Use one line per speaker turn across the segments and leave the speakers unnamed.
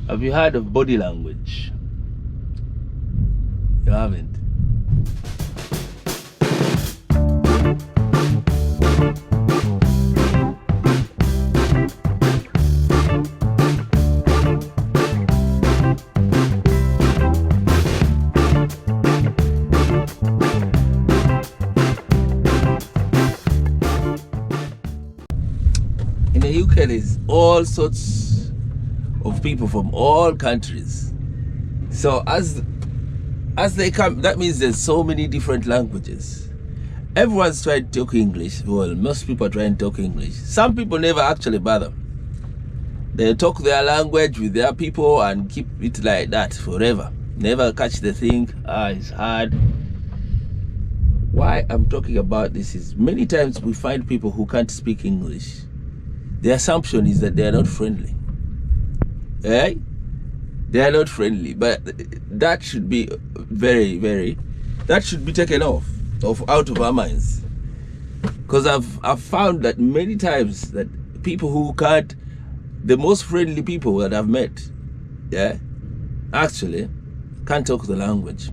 Have you heard of body language? You haven't? In the UK, there's all sorts of people from all countries. So as they come, that means there's so many different languages. Everyone's trying to talk English. Well, most people are trying to talk English. Some people never actually bother. They talk their language with their people and keep it like that forever. Never catch the thing. It's hard. Why I'm talking about this is many times we find people who can't speak English. The assumption is that they are not friendly. Eh? They are not friendly, but that should be that should be taken out of our minds. Because I've found that many times that people who can't, the most friendly people that I've met, yeah, actually can't talk the language.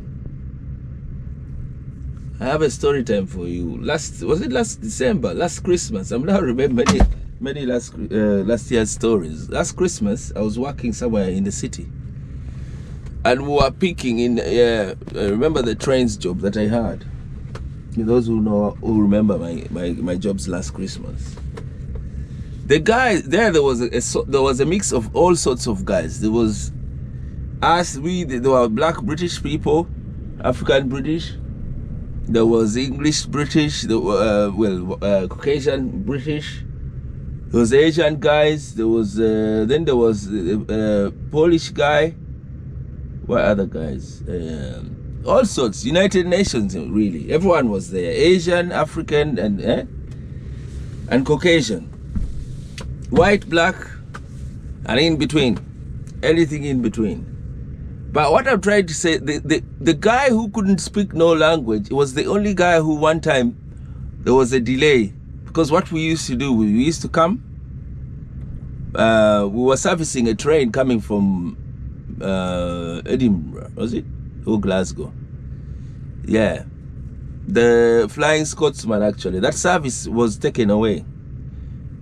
I have a story time for you. Was it last December, last Christmas? I'm not remembering many last year's stories. Last Christmas, I was working somewhere in the city, and we were picking in. I remember the trains job that I had. Those who remember my jobs last Christmas. The guys there was a mix of all sorts of guys. There was us. There were black British people, African British. There was English British. There were Caucasian British. There was Asian guys. There was then there was Polish guy. What other guys? All sorts. United Nations, really. Everyone was there. Asian, African, and Caucasian. White, black, and in between. Anything in between. But what I'm trying to say, the guy who couldn't speak no language was the only guy who one time there was a delay. Because what we used to do, we used to come, we were servicing a train coming from Edinburgh, was it? Or Glasgow? Yeah. The Flying Scotsman, actually. That service was taken away.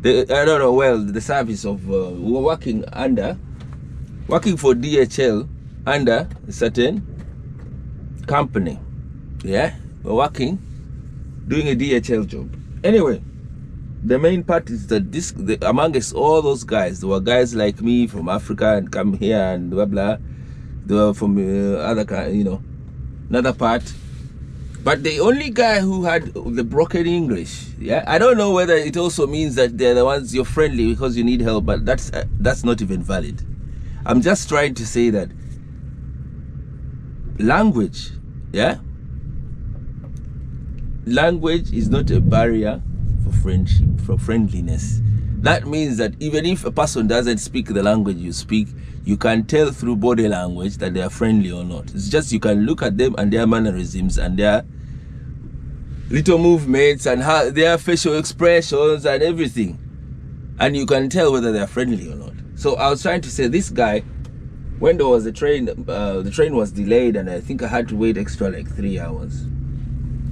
I don't know, well, the service of, we were working for DHL under a certain company. Yeah? We're working, doing a DHL job. Anyway, the main part is that amongst all those guys, there were guys like me from Africa and come here and blah blah. They were from another part. But the only guy who had the broken English, yeah, I don't know whether it also means that they're the ones you're friendly because you need help, but that's not even valid. I'm just trying to say that language, yeah, language is not a barrier for friendship, for friendliness. That means that even if a person doesn't speak the language you speak, you can tell through body language that they are friendly or not. It's just you can look at them and their mannerisms and their little movements and how their facial expressions and everything, and you can tell whether they are friendly or not. So I was trying to say, this guy, when there was a train, the train was delayed and I think I had to wait extra like 3 hours.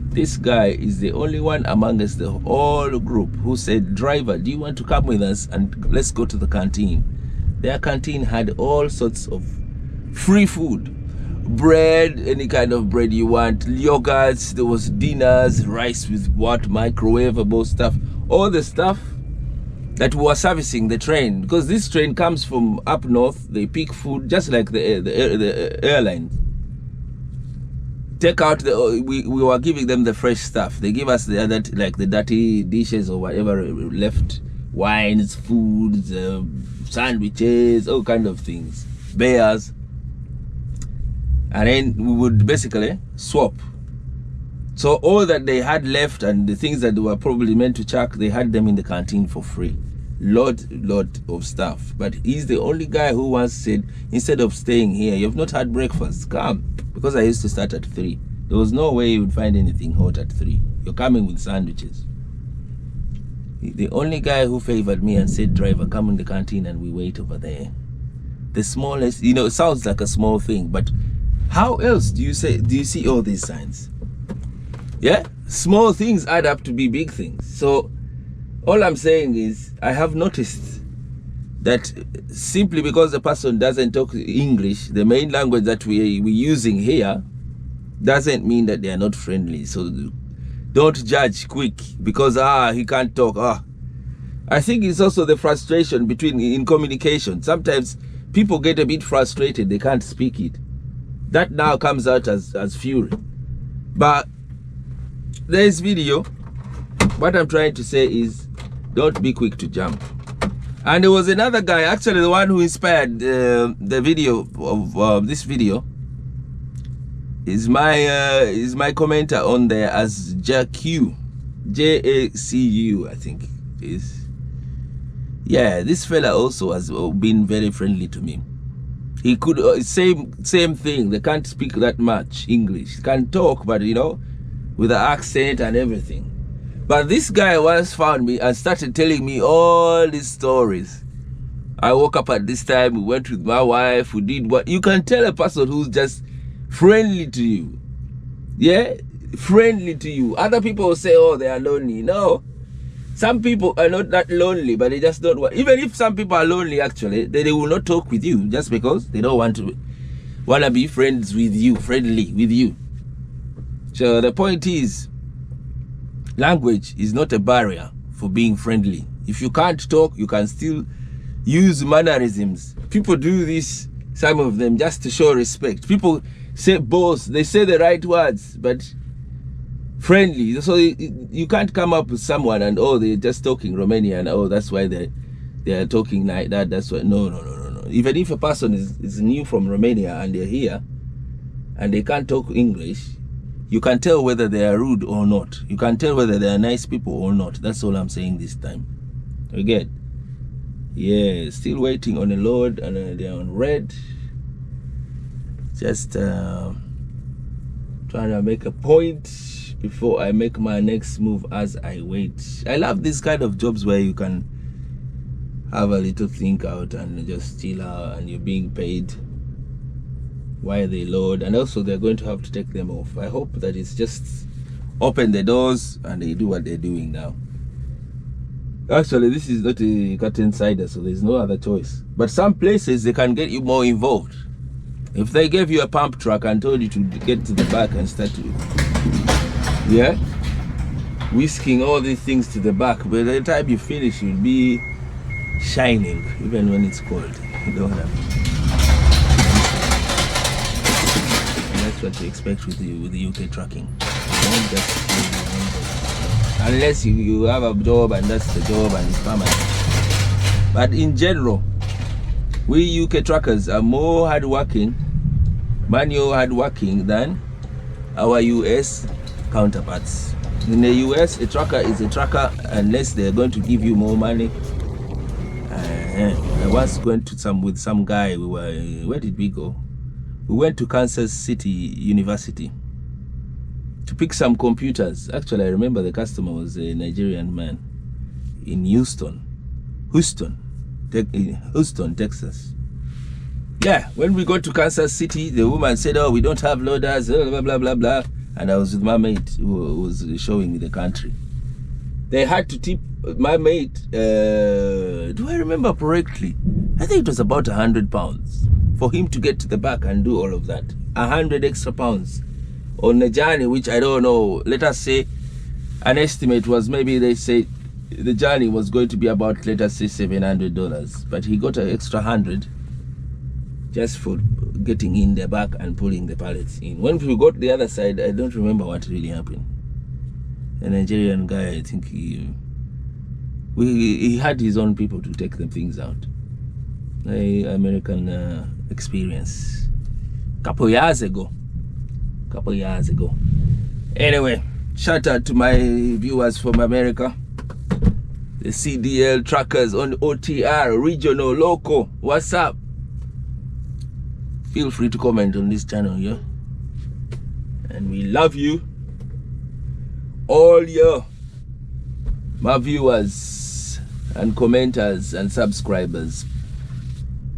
This guy is the only one amongst the whole group who said, driver, do you want to come with us and let's go to the canteen? Their canteen had all sorts of free food. Bread, any kind of bread you want, yogurts, there was dinners, rice with microwavable stuff, all the stuff that we were servicing the train. Because this train comes from up north, they pick food just like the airlines. Take out we were giving them the fresh stuff. They give us the other, like the dirty dishes or whatever left, wines, foods, sandwiches, all kind of things, beers, and then we would basically swap. So all that they had left and the things that they were probably meant to chuck, they had them in the canteen for free. Lot of stuff. But he's the only guy who once said, instead of staying here, you've not had breakfast, come. Because I used to start at 3. There was no way you would find anything hot at 3. You're coming with sandwiches. The only guy who favored me and said, driver, come in the canteen and we wait over there. The smallest, it sounds like a small thing, but how else do you see all these signs? Yeah, small things add up to be big things. So all I'm saying is, I have noticed that simply because the person doesn't talk English, the main language that we're using here, doesn't mean that they are not friendly. So don't judge quick because he can't talk. I think it's also the frustration in communication. Sometimes people get a bit frustrated, they can't speak it. That now comes out as fury. But there's video. What I'm trying to say is, don't be quick to jump. And there was another guy, actually the one who inspired the video of this video is my commenter on there as Jacu, Jacu, I think is. Yeah, this fella also has been very friendly to me. He could same thing. They can't speak that much English. Can talk, but with the accent and everything. But this guy once found me and started telling me all these stories. I woke up at this time, we went with my wife, we did what. You can tell a person who's just friendly to you. Yeah, friendly to you. Other people will say, oh, they are lonely. No, some people are not that lonely, but they just don't want. Even if some people are lonely, actually, they will not talk with you just because they don't want to be friends with you, friendly with you. So the point is, language is not a barrier for being friendly. If you can't talk, you can still use mannerisms. People do this, some of them, just to show respect. People say both, they say the right words, but friendly. So you can't come up with someone and they're just talking Romanian, that's why they are talking like that. That's why. No. Even if a person is new from Romania and they're here and they can't talk English, you can tell whether they are rude or not. You can tell whether they are nice people or not. That's all I'm saying this time. Okay. Yeah, still waiting on the Lord, and they're on red. Just trying to make a point before I make my next move as I wait. I love this kind of jobs where you can have a little think out and just chill out and you're being paid while they load, and also they're going to have to take them off. I hope that it's just open the doors and they do what they're doing now. Actually, this is not a curtain cider, so there's no other choice. But some places they can get you more involved. If they gave you a pump truck and told you to get to the back and start whisking all these things to the back, by the time you finish you'll be shining, even when it's cold. You don't have. That's what you expect with the UK trucking. Don't just unless you have a job and that's the job and it's permanent. But in general, we UK truckers are more hardworking, manual hardworking than our US counterparts. In the US, a trucker is a trucker unless they're going to give you more money. I was going to with some guy. Where did we go? We went to Kansas City University to pick some computers. Actually, I remember the customer was a Nigerian man in Houston, Texas. Yeah, when we got to Kansas City, the woman said, "Oh, we don't have loaders, blah blah blah blah." And I was with my mate who was showing me the country. They had to tip my mate. Do I remember correctly? I think it was about £100 for him to get to the back and do all of that. 100 extra pounds on a journey, which I don't know. Let us say an estimate was, maybe they say the journey was going to be about, let us say, $700, but he got an extra 100 just for getting in the back and pulling the pallets in. When we got the other side, I don't remember what really happened. A Nigerian guy, I think he had his own people to take the things out. American experience. Couple years ago. Anyway, shout out to my viewers from America. The CDL truckers on OTR, regional, local. What's up? Feel free to comment on this channel, yeah? And we love you. All you, my viewers and commenters and subscribers.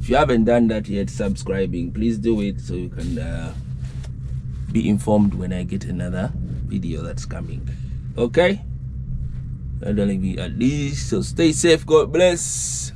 If you haven't done that yet, subscribing, please do it so you can be informed when I get another video that's coming. Okay? I don't leave you at least. So stay safe. God bless.